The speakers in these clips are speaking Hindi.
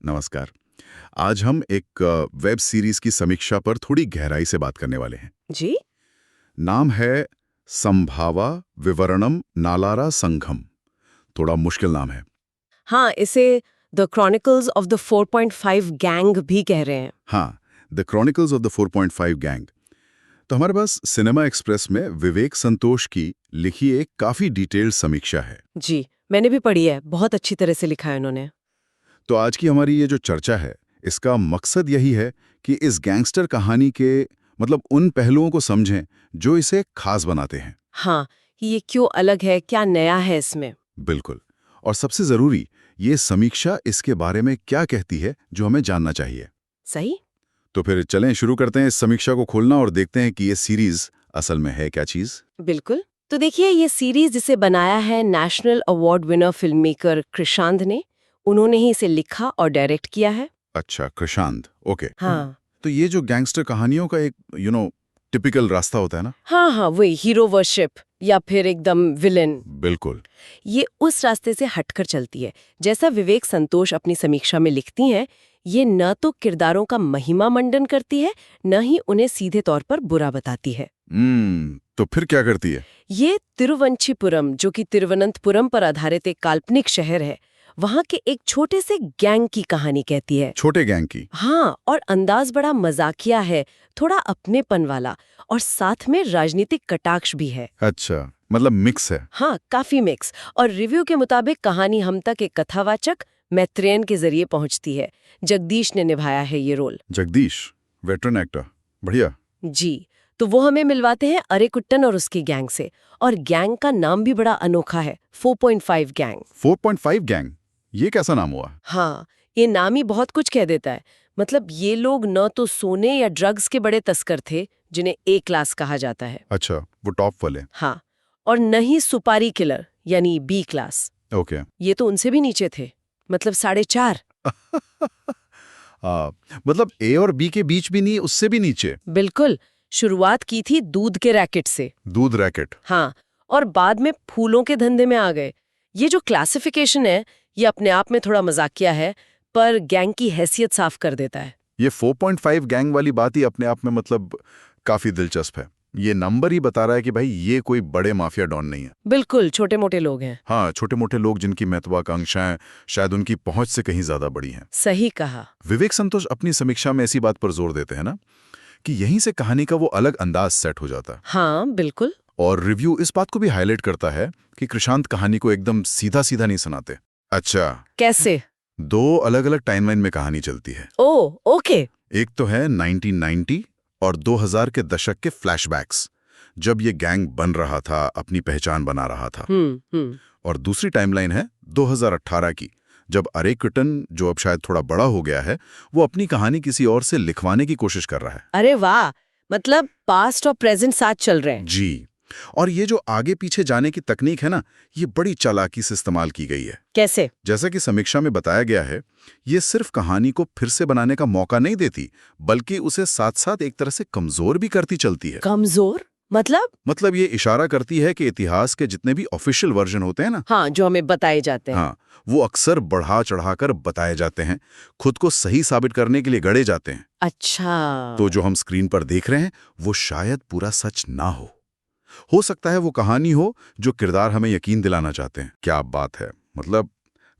नमस्कार। आज हम एक वेब सीरीज की समीक्षा पर थोड़ी गहराई से बात करने वाले हैं। जी। नाम है संभावा विवरणम नालारा संघम। थोड़ा मुश्किल नाम है। हाँ, इसे the chronicles of the 4.5 gang भी कह रहे हैं। हाँ, the chronicles of the 4.5 gang. तो हमारे पास सिनेमा एक्सप्रेस में विवेक संतोष की लिखी एक काफी डिटेल्ड समीक्षा है। जी, मैंने भी पढ़ी है, बहुत अच्छी तरह से लिखा है उन्होंने। तो आज की हमारी ये जो चर्चा है, इसका मकसद यही है कि इस गैंगस्टर कहानी के उन पहलुओं को समझें जो इसे खास बनाते हैं। हाँ, ये क्यों अलग है, क्या नया है इसमें। बिल्कुल। और सबसे जरूरी, ये समीक्षा इसके बारे में क्या कहती है जो हमें जानना चाहिए। सही। तो फिर चलें शुरू करते हैं इस समीक्षा को खोलना और देखते हैं कि ये सीरीज असल में है क्या चीज। बिल्कुल। तो देखिए, ये सीरीज जिसे बनाया है national award winner film maker Krishant ने, उन्होंने ही इसे लिखा और डायरेक्ट किया है। अच्छा, कृशांत, ओके। हाँ तो ये जो गैंगस्टर कहानियों का एक टिपिकल रास्ता होता है ना। हाँ हाँ, वही हीरो वर्शिप या फिर एकदम विलेन, बिल्कुल। ये उस रास्ते से हटकर चलती है। जैसा विवेक संतोष अपनी समीक्षा में लिखती हैं, ये न तो किरदारों का महिमा मंडन करती है, न ही उन्हें सीधे तौर पर बुरा बताती है। तो फिर क्या करती है? ये तिरुवंशीपुरम, जो कि तिरुवनंतपुरम पर आधारित एक काल्पनिक शहर है, वहाँ के एक छोटे से गैंग की कहानी कहती है। छोटे गैंग की? हाँ, और अंदाज बड़ा मजाकिया है, थोड़ा अपनेपन वाला, और साथ में राजनीतिक कटाक्ष भी है। अच्छा, मतलब मिक्स है। हाँ, काफी मिक्स। और रिव्यू के मुताबिक कहानी हम तक एक कथावाचक मैत्रेयन के जरिए पहुंचती है। जगदीश ने निभाया है ये रोल। जगदीश, वेटरन एक्टर, बढ़िया। जी, तो वो हमें मिलवाते हैं अरेकुट्टन और उसकी गैंग से। और गैंग का नाम भी बड़ा अनोखा है, 4.5 गैंग। 4.5 गैंग, ये कैसा नाम हुआ? हाँ, ये नाम ही बहुत कुछ कह देता है। मतलब ये लोग न तो सोने या ड्रग्स के बड़े तस्कर थे, जिन्हें ए क्लास कहा जाता है। अच्छा, वो टॉप वाले। हाँ, और न ही सुपारी किलर यानी बी क्लास। ओके। ये तो उनसे भी नीचे थे, मतलब 4.5। मतलब ए और बी के बीच भी नहीं, उससे भी नीचे। बिल्कुल। शुरुआत की थी दूध के रैकेट से। दूध रैकेट? हाँ, और बाद में फूलों के धंधे में आ गए। ये जो क्लासिफिकेशन है, ये अपने आप में थोड़ा मजाकिया है, पर गैंग की हैसियत साफ कर देता है। ये 4.5 गैंग वाली बात ही अपने आप में काफी दिलचस्प है। ये नंबर ही बता रहा है कि भाई ये कोई बड़े माफिया डॉन नहीं है। बिल्कुल, छोटे मोटे लोग हैं। हाँ, छोटे मोटे लोग जिनकी महत्वाकांक्षाएं शायद उनकी पहुंच से कहीं ज्यादा बड़ी हैं। सही कहा। विवेक संतोष अपनी समीक्षा में ऐसी बात पर जोर देते हैं ना कि यहीं से कहानी का वो अलग अंदाज सेट हो जाता है। हाँ, बिल्कुल। और रिव्यू इस बात को भी हाईलाइट करता है कि कृशांत कहानी को एकदम सीधा सीधा नहीं सुनाते। अच्छा, कैसे? 2 अलग अलग टाइमलाइन में कहानी चलती है। ओह, ओके। एक तो है 1990 और 2000 के दशक के फ्लैशबैक्स, जब ये गैंग बन रहा था, अपनी पहचान बना रहा था। और दूसरी टाइमलाइन है 2018 की, जब अरेकुट्टन, जो अब शायद थोड़ा बड़ा हो गया है, वो अपनी कहानी किसी और से लिखवाने की कोशिश कर रहा है। अरे वाह, मतलब पास्ट और प्रेजेंट साथ चल रहे हैं। जी। और ये जो आगे पीछे जाने की तकनीक है ना, ये बड़ी चालाकी से इस्तेमाल की गई है। कैसे? जैसा कि समीक्षा में बताया गया है, ये सिर्फ कहानी को फिर से बनाने का मौका नहीं देती, बल्कि उसे साथ साथ एक तरह से कमजोर भी करती चलती है। कमजोर मतलब ये इशारा करती है कि इतिहास के जितने भी ऑफिशियल वर्जन होते हैं ना, हाँ, जो हमें बताए जाते हैं। हाँ, वो अक्सर बढ़ा चढ़ाकर बताए जाते हैं, खुद को सही साबित करने के लिए गढ़े जाते हैं। अच्छा। तो जो हम स्क्रीन पर देख रहे हैं, वो शायद पूरा सच ना हो सकता है वो कहानी हो जो किरदार हमें यकीन दिलाना चाहते हैं। क्या बात है!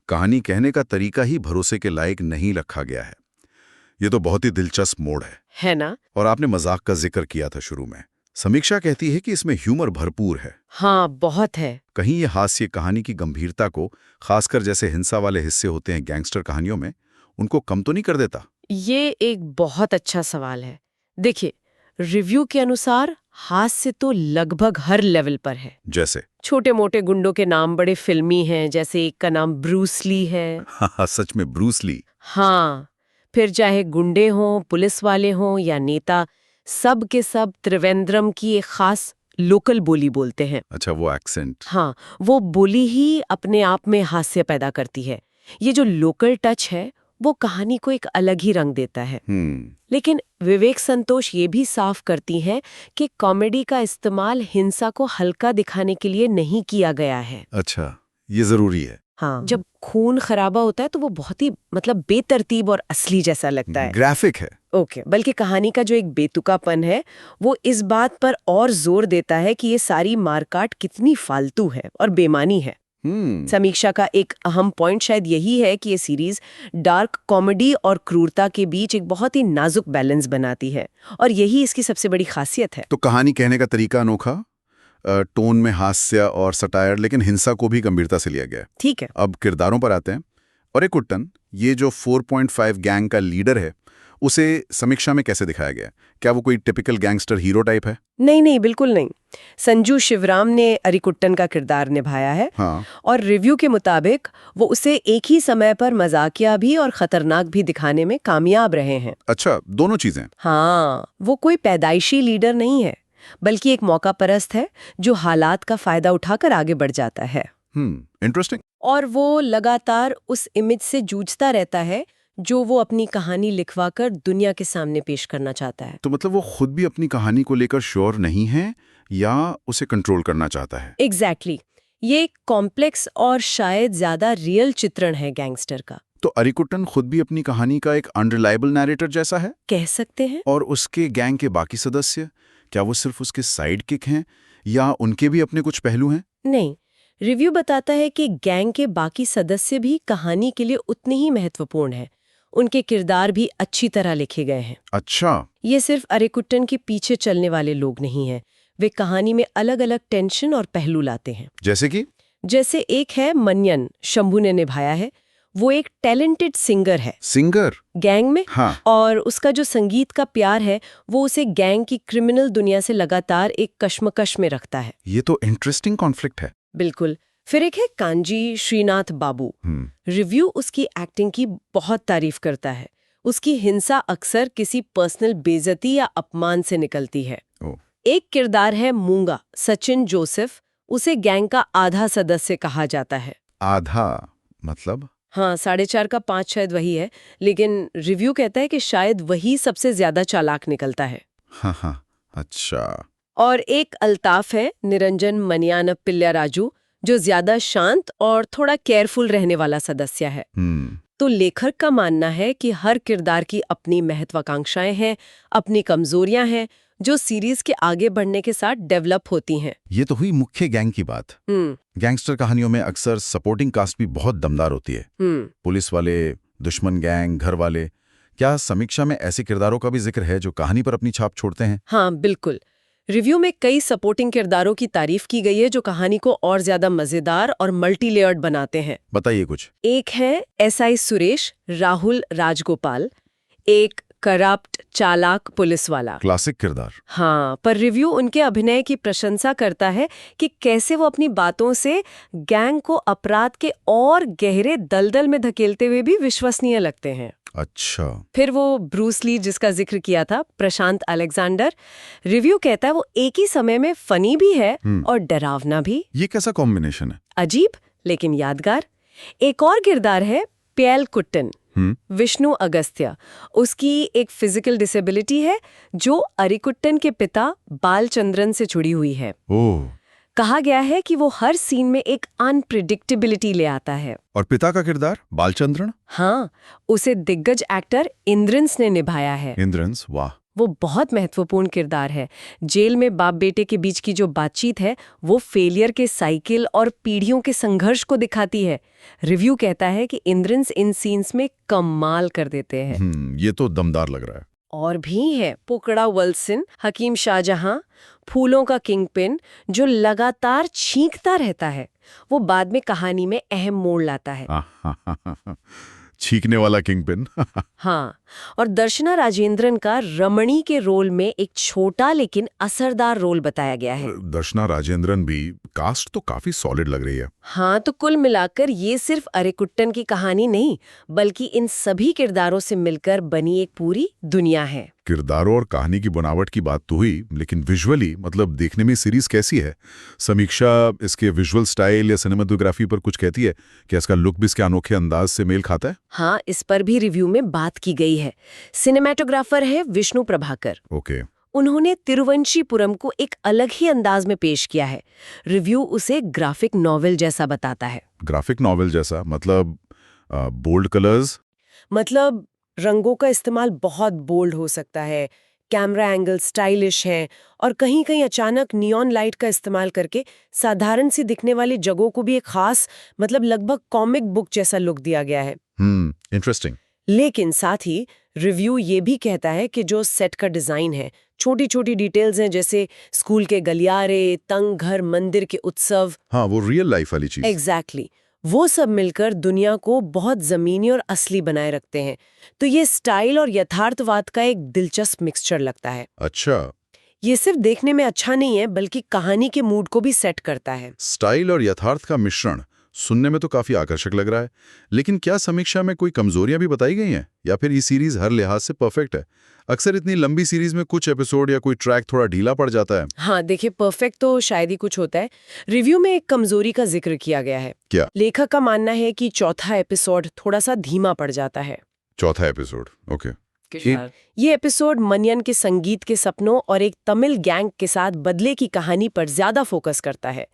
कहानी कहने का तरीका ही भरोसे के लायक नहीं रखा गया है। ये तो बहुत ही दिलचस्प मोड़ है ना? और आपने मजाक का जिक्र किया था शुरू में। समीक्षा कहती है कि इसमें ह्यूमर भरपूर है। हाँ, बहुत है। कहीं ये हास्य कहानी की गंभीरता को, खासकर जैसे हिंसा वाले हिस्से होते हैं गैंगस्टर कहानियों में, उनको कम तो नहीं कर देता? ये एक बहुत अच्छा सवाल है। देखिए, रिव्यू के अनुसार हास्य तो लगभग हर लेवल पर है। जैसे? छोटे मोटे गुंडों के नाम बड़े फिल्मी हैं, जैसे एक का नाम ब्रूस ली है। हाँ, सच में ब्रूस ली। हाँ, फिर चाहे गुंडे हों, पुलिस वाले हों या नेता, सब के सब त्रिवेंद्रम की एक खास लोकल बोली बोलते हैं। अच्छा, वो एक्सेंट। हाँ, वो बोली ही अपने आप में हास्य पैदा करती है। ये जो लोकल टच है, वो कहानी को एक अलग ही रंग देता है। लेकिन विवेक संतोष ये भी साफ करती हैं कि कॉमेडी का इस्तेमाल हिंसा को हल्का दिखाने के लिए नहीं किया गया है। अच्छा, ये जरूरी है। हाँ, जब खून खराबा होता है तो वो बहुत ही मतलब बेतरतीब और असली जैसा लगता है। ग्राफिक है। ओके, बल्कि कहानी का जो एक बेतुकापन है वो इस बात पर और जोर देता है कि ये सारी मारकाट कितनी फालतू है और बेमानी है। समीक्षा का एक अहम पॉइंट शायद यही है कि ये सीरीज डार्क कॉमेडी और क्रूरता के बीच एक बहुत ही नाजुक बैलेंस बनाती है, और यही इसकी सबसे बड़ी खासियत है। तो कहानी कहने का तरीका अनोखा, टोन में हास्य और सटायर, लेकिन हिंसा को भी गंभीरता से लिया गया है। ठीक है, अब किरदारों पर आते हैं। अरिकुट्टन, ये जो 4.5 गैंग का लीडर है, उसे समीक्षा में कैसे दिखाया गया? क्या वो कोई टिपिकल गैंगस्टर हीरो टाइप है? नहीं, बिल्कुल नहीं। संजू शिवराम ने अरिकुट्टन का किरदार निभाया है। हाँ। और रिव्यू के मुताबिक वो उसे एक ही समय पर मजाकिया भी और खतरनाक भी दिखाने में कामयाब रहे हैं। अच्छा, दोनों चीजें। हाँ, वो कोई पैदाइशी लीडर नहीं है, बल्कि एक मौका परस्त है जो हालात का फायदा उठाकर आगे बढ़ जाता है। इंटरेस्टिंग। और वो लगातार उस इमेज से जूझता रहता है जो वो अपनी कहानी लिखवाकर दुनिया के सामने पेश करना चाहता है। तो मतलब वो खुद भी अपनी कहानी को लेकर श्योर नहीं है या उसे कंट्रोल करना चाहता है? एग्जैक्टली। ये एक कॉम्प्लेक्स और शायद ज्यादा रियल चित्रण है गैंगस्टर का। तो अरिकुट्टन खुद भी अपनी कहानी का एक अनरिलायबल नैरेटर जैसा है, कह सकते हैं। और उसके गैंग के बाकी सदस्य, क्या वो सिर्फ उसके साइड किक हैं या उनके भी अपने कुछ पहलू हैं? नहीं, रिव्यू बताता है कि गैंग के बाकी सदस्य भी कहानी के लिए उतने ही महत्वपूर्ण हैं। उनके किरदार भी अच्छी तरह लिखे गए हैं। अच्छा। ये सिर्फ अरिकुट्टन के पीछे चलने वाले लोग नहीं हैं, वे कहानी में अलग अलग टेंशन और पहलू लाते हैं। जैसे एक है मन्यन, शंभू ने निभाया है। वो एक टैलेंटेड सिंगर है, गैंग में। हाँ। और उसका जो संगीत का प्यार है वो उसे गैंग की क्रिमिनल दुनिया से लगातार एक कश्मकश में रखता है। ये तो इंटरेस्टिंग कॉन्फ्लिक्ट है। बिल्कुल। फिर एक है कांजी श्रीनाथ बाबू। रिव्यू उसकी एक्टिंग की बहुत तारीफ करता है। उसकी हिंसा अक्सर किसी पर्सनल बेइज्जती या अपमान से निकलती है। एक किरदार है मूंगा, सचिन जोसेफ। उसे गैंग का आधा सदस्य कहा जाता है। आधा मतलब? हाँ, 4.5 का 5 शायद वही है, लेकिन रिव्यू कहता है कि शायद वही सबसे ज्यादा चालाक निकलता है। हाँ, अच्छा। और एक अल्ताफ है, निरंजन मनियान पिल्ल्या राजू, जो ज्यादा शांत और थोड़ा केयरफुल रहने वाला सदस्य है। तो लेखक का मानना है कि हर किरदार की अपनी महत्वाकांक्षाएं हैं, अपनी कमजोरियां हैं, जो सीरीज के आगे बढ़ने के साथ डेवलप होती हैं। ये तो हुई मुख्य गैंग की बात। गैंगस्टर कहानियों में अक्सर सपोर्टिंग कास्ट भी बहुत दमदार होती है। पुलिस वाले, दुश्मन गैंग, घर वाले। क्या समीक्षा में ऐसे किरदारों का भी जिक्र है जो कहानी पर अपनी छाप छोड़ते हैं? हाँ, बिल्कुल। रिव्यू में कई सपोर्टिंग किरदारों की तारीफ की गई है जो कहानी को और ज्यादा मजेदार और मल्टी लेयर्ड बनाते हैं। बताइए कुछ। एक है एसआई सुरेश, राहुल राजगोपाल, एक करप्ट चालाक पुलिस वाला। क्लासिक किरदार। हाँ, पर रिव्यू उनके अभिनय की प्रशंसा करता है कि कैसे वो अपनी बातों से गैंग को अपराध के और गहरे दलदल में धकेलते हुए भी विश्वसनीय लगते हैं। अच्छा। फिर वो ब्रूस ली जिसका जिक्र किया था, प्रशांत अलेक्जेंडर। रिव्यू कहता है वो एक ही समय में फनी भी है और डरावना भी। ये कैसा कॉम्बिनेशन है? अजीब लेकिन यादगार। एक और किरदार है प्याल कुट्टन, विष्णु अगस्त्य। उसकी एक फिजिकल डिसेबिलिटी है जो अरिकुट्टन के पिता बालचंद्रन से जुड़ी हुई है। कहा गया है कि वो हर सीन में एक अनप्रिडिक्टेबिलिटी ले आता है। और पिता का किरदार बालचंद्रन? हाँ, उसे दिग्गज एक्टर इंद्रंस ने निभाया है। इंद्रंस, वाह। वो बहुत महत्वपूर्ण किरदार है। जेल में बाप बेटे के बीच की जो बातचीत है वो फेलियर के साइकिल और पीढ़ियों के संघर्ष को दिखाती है। रिव्यू कहता है कि इंद्रंस इन सीन्स में कमाल कर देते हैं। ये तो दमदार लग रहा है। और भी है पोकड़ा वल्सन, हकीम शाहजहां, फूलों का किंगपिन, जो लगातार छींकता रहता है। वो बाद में कहानी में अहम मोड़ लाता है। छींकने वाला किंगपिन। हाँ, और दर्शना राजेंद्रन का रमणी के रोल में एक छोटा लेकिन असरदार रोल बताया गया है। दर्शना राजेंद्रन भी कास्ट तो काफी सॉलिड लग रही है। हाँ, तो कुल मिलाकर ये सिर्फ अरिकुट्टन की कहानी नहीं, बल्कि इन सभी किरदारों से मिलकर बनी एक पूरी दुनिया है। किरदारों और कहानी की बनावट की बात तो हुई, लेकिन विजुअली मतलब देखने में सीरीज कैसी है? समीक्षा इसके विजुअल स्टाइल या सिनेमेटोग्राफी पर कुछ कहती है? क्या इसका लुक भी इसके अनोखे अंदाज से मेल खाता है? हाँ, इस पर भी रिव्यू में बात की गई है। सिनेमेटोग्राफर है विष्णु प्रभाकर। ओके। उन्होंने तिरुवंशीपुरम को एक अलग ही अंदाज में पेश किया है। रिव्यू उसे ग्राफिक नॉवेल जैसा बताता है। ग्राफिक नॉवेल जैसा मतलब बोल्ड कलर्स? मतलब रंगों का इस्तेमाल बहुत बोल्ड हो सकता है, कैमरा एंगल स्टाइलिश है और कहीं-कहीं अचानक नियॉन लाइट का इस्तेमाल करके साधारण सी दिखने वाली जगहों को भी एक खास मतलब लगभग कॉमिक बुक जैसा लुक दिया गया है। इंटरेस्टिंग। लेकिन साथ ही रिव्यू ये भी कहता है कि जो सेट का डिजाइन है, छोटी-छोटी डिटेल्स हैं जैसे स्कूल के गलियारे, तंग घर, मंदिर के उत्सव, हाँ, वो रियल लाइफ वाली चीज। एग्जैक्टली वो सब मिलकर दुनिया को बहुत जमीनी और असली बनाए रखते हैं। तो ये स्टाइल और यथार्थवाद का एक दिलचस्प मिक्सचर लगता है। अच्छा, ये सिर्फ देखने में अच्छा नहीं है बल्कि कहानी के मूड को भी सेट करता है। स्टाइल और यथार्थ का मिश्रण सुनने में तो काफी आकर्षक लग रहा है, लेकिन क्या समीक्षा में कोई कमजोरियां भी बताई गई हैं या फिर ये सीरीज हर लिहाज से परफेक्ट है? अक्सर इतनी लंबी सीरीज में कुछ एपिसोड या कोई ट्रैक थोड़ा ढीला पड़ जाता है। हाँ देखिए, परफेक्ट तो शायद ही कुछ होता है। रिव्यू में एक कमजोरी का जिक्र किया गया है। क्या? लेखक का मानना है कि चौथा एपिसोड थोड़ा सा धीमा पड़ जाता है। चौथा एपिसोड, ओके। ये एपिसोड मनियन के संगीत के सपनों और एक तमिल गैंग के साथ बदले की कहानी पर ज्यादा फोकस करता है।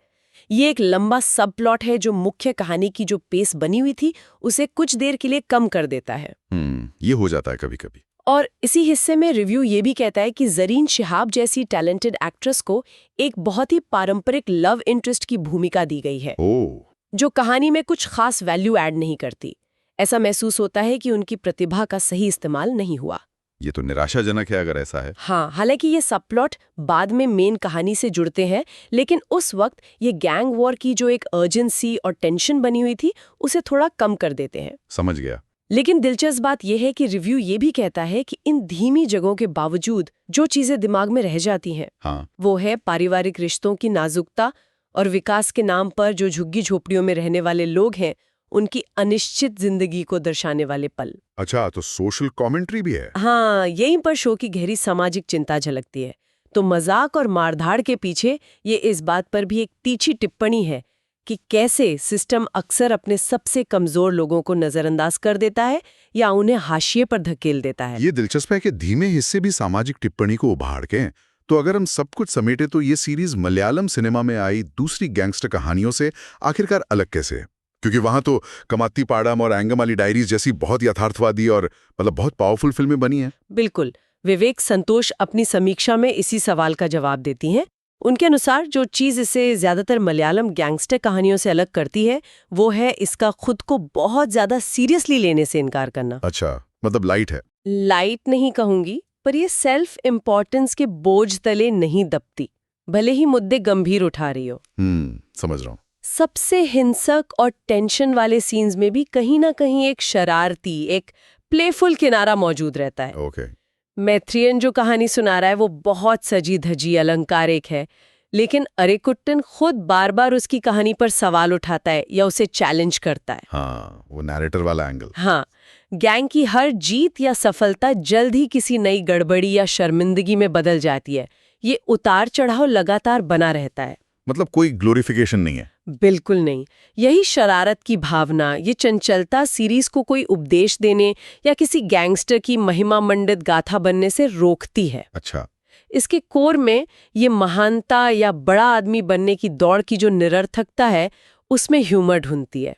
ये एक लंबा सब प्लॉट है जो मुख्य कहानी की जो पेस बनी हुई थी उसे कुछ देर के लिए कम कर देता है। ये हो जाता है कभी कभी। और इसी हिस्से में रिव्यू ये भी कहता है कि जरीन शिहाब जैसी टैलेंटेड एक्ट्रेस को एक बहुत ही पारंपरिक लव इंटरेस्ट की भूमिका दी गई है, जो कहानी में कुछ खास वैल्यू ऐड नहीं करती। ऐसा महसूस होता है कि उनकी प्रतिभा का सही इस्तेमाल नहीं हुआ। ये तो निराशाजनक है अगर ऐसा है। हाँ, हालांकि ये सब प्लॉट बाद में मेन कहानी से जुड़ते हैं, लेकिन उस वक्त ये गैंग वॉर की जो एक अर्जेंसी और टेंशन बनी हुई थी उसे थोड़ा कम कर देते हैं। समझ गया। लेकिन दिलचस्प बात यह है कि रिव्यू ये भी कहता है कि इन धीमी जगहों के बावजूद जो चीजें दिमाग में रह जाती हैं, हाँ। वो है पारिवारिक रिश्तों की नाजुकता और विकास के नाम पर जो झुग्गी झोपड़ियों में रहने वाले लोग हैं उनकी अनिश्चित जिंदगी को दर्शाने वाले पल। अच्छा, तो सोशल कमेंट्री भी है। हाँ, यहीं पर शो की गहरी सामाजिक चिंता झलकती है। तो मजाक और मारधाड़ के पीछे ये इस बात पर भी एक तीखी टिप्पणी है कि कैसे सिस्टम अक्सर अपने सबसे कमजोर लोगों को नजरअंदाज कर देता है या उन्हें हाशिए पर धकेल देता है। ये दिलचस्प है कि धीमे हिस्से भी सामाजिक टिप्पणी को उभार के। तो अगर हम सब कुछ समेटे तो ये सीरीज मलयालम सिनेमा में आई दूसरी गैंगस्टर कहानियों से आखिरकार अलग कैसे है? क्योंकि वहां तो कमाती पाड़म और एंगमाली डायरीज जैसी बहुत यथार्थवादी और मतलब बहुत पावरफुल फिल्में बनी हैं। बिल्कुल। विवेक संतोष अपनी समीक्षा में इसी सवाल का जवाब देती हैं। उनके अनुसार जो चीज इसे ज्यादातर मलयालम गैंगस्टर कहानियों से अलग करती है वो है इसका खुद को बहुत ज्यादा सीरियसली लेने से इनकार करना। अच्छा, मतलब लाइट है। लाइट नहीं कहूंगी, पर ये सेल्फ इम्पोर्टेंस के बोझ तले नहीं दबती, भले ही मुद्दे गंभीर उठा रही हो। समझ रहा हूँ। सबसे हिंसक और टेंशन वाले सीन्स में भी कहीं ना कहीं एक शरारती, एक प्लेफुल किनारा मौजूद रहता है। ओके। मैथ्रियन जो कहानी सुना रहा है वो बहुत सजी धजी अलंकारिक है, लेकिन अरेकुट्टन खुद बार बार उसकी कहानी पर सवाल उठाता है या उसे चैलेंज करता है। हाँ, वो नैरेटर वाला एंगल। हाँ, गैंग की हर जीत या सफलता जल्द ही किसी नई गड़बड़ी या शर्मिंदगी में बदल जाती है। ये उतार चढ़ाव लगातार बना रहता है। मतलब कोई ग्लोरिफिकेशन नहीं है। बिल्कुल नहीं। यही शरारत की भावना, ये चंचलता सीरीज को कोई उपदेश देने या किसी गैंगस्टर की महिमा मंडित गाथा बनने से रोकती है। अच्छा। इसके कोर में ये महानता या बड़ा आदमी बनने की दौड़ की जो निरर्थकता है उसमें ह्यूमर ढूंढती है।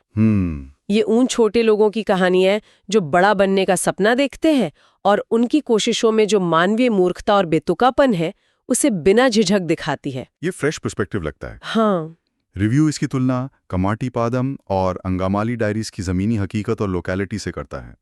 ये उन छोटे लोगों की कहानी है जो बड़ा बनने का सपना देखते हैं और उनकी कोशिशों में जो मानवीय मूर्खता और बेतुकापन है उसे बिना झिझक दिखाती है। ये फ्रेश पर्सपेक्टिव लगता है। हाँ। रिव्यू इसकी तुलना कमाटी पादम और अंगामाली डायरीज की जमीनी हकीकत और लोकेलिटी से करता है,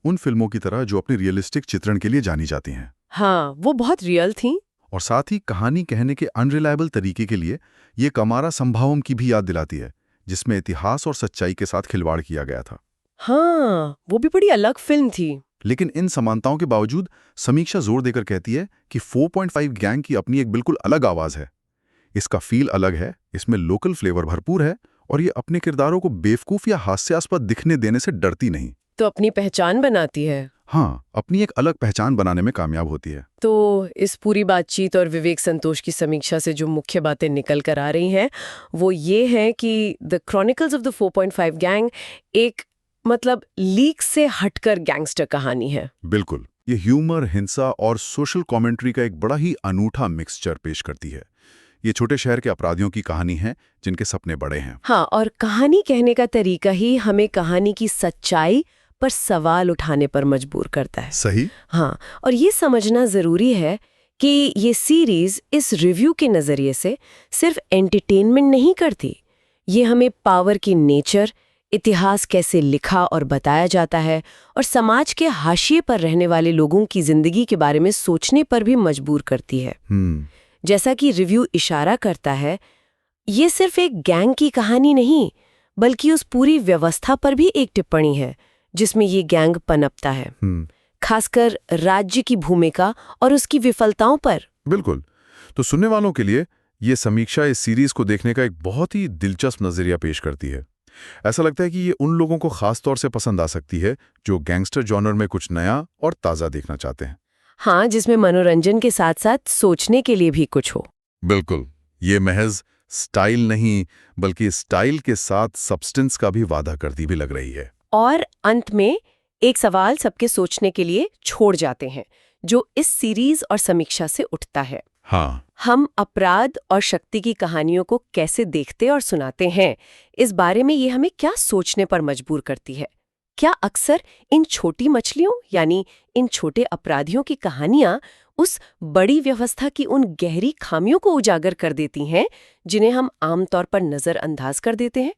उन फिल्मों की तरह जो अपने रियलिस्टिक चित्रण के लिए जानी जाती हैं। हाँ, वो बहुत रियल थी। और साथ ही कहानी कहने के अनरिलायबल तरीके के लिए ये कमारा संभावम की भी याद दिलाती है, जिसमें इतिहास और सच्चाई के साथ खिलवाड़ किया गया था। हाँ, वो भी बड़ी अलग फिल्म थी। लेकिन इन समानताओं के बावजूद समीक्षा जोर देकर कहती है कि 4.5 गैंग की अपनी एक बिल्कुल अलग आवाज है। इसका फील अलग है, इसमें लोकल फ्लेवर भरपूर है और ये अपने किरदारों को बेवकूफ या हास्यास्पद दिखने देने से डरती नहीं। तो अपनी पहचान बनाती है। हाँ, अपनी एक अलग पहचान बनाने में कामयाब होती है। तो इस पूरी बातचीत और विवेक संतोष की समीक्षा से जो मुख्य बातें निकल कर आ रही हैं वो ये है कि the chronicles of the 4.5 gang एक मतलब लीक से हटकर गैंगस्टर कहानी है। बिल्कुल। ये ह्यूमर, हिंसा और सोशल कमेंट्री का एक बड़ा ही अनूठा मिक्सचर पेश करती है। ये छोटे शहर के अपराधियों की कहानी है जिनके सपने बड़े हैं। हाँ, और कहानी कहने का तरीका ही हमें कहानी की सच्चाई पर सवाल उठाने पर मजबूर करता है। सही। हाँ, और ये समझना जरूरी है कि ये सीरीज इस रिव्यू के नजरिए से सिर्फ एंटरटेनमेंट नहीं करती, ये हमें पावर की नेचर, इतिहास कैसे लिखा और बताया जाता है और समाज के हाशिए पर रहने वाले लोगों की जिंदगी के बारे में सोचने पर भी मजबूर करती है। जैसा कि रिव्यू इशारा करता है, ये सिर्फ एक गैंग की कहानी नहीं, बल्कि उस पूरी व्यवस्था पर भी एक टिप्पणी है जिसमें ये गैंग पनपता है, खासकर राज्य की भूमिका और उसकी विफलताओं पर। बिल्कुल। तो सुनने वालों के लिए ये समीक्षा इस सीरीज को देखने का एक बहुत ही दिलचस्प नजरिया पेश करती है। ऐसा लगता है कि ये उन लोगों को खास तौर से पसंद आ सकती है जो गैंगस्टर जॉनर में कुछ नया और ताज़ा देखना चाहते हैं। हाँ, जिसमें मनोरंजन के साथ साथ सोचने के लिए भी कुछ हो। बिल्कुल। ये महज स्टाइल नहीं, बल्कि स्टाइल के साथ सब्सटेंस का भी वादा करती भी लग रही है। और अंत में एक सवाल सबके सोचने के लिए छोड़ जाते हैं, जो इस सीरीज और समीक्षा से उठता है। हाँ, हम अपराध और शक्ति की कहानियों को कैसे देखते और सुनाते हैं, इस बारे में ये हमें क्या सोचने पर मजबूर करती है। क्या अक्सर इन छोटी मछलियों यानी इन छोटे अपराधियों की कहानियां उस बड़ी व्यवस्था की उन गहरी खामियों को उजागर कर देती हैं जिन्हें हम आमतौर पर नजरअंदाज कर देते हैं?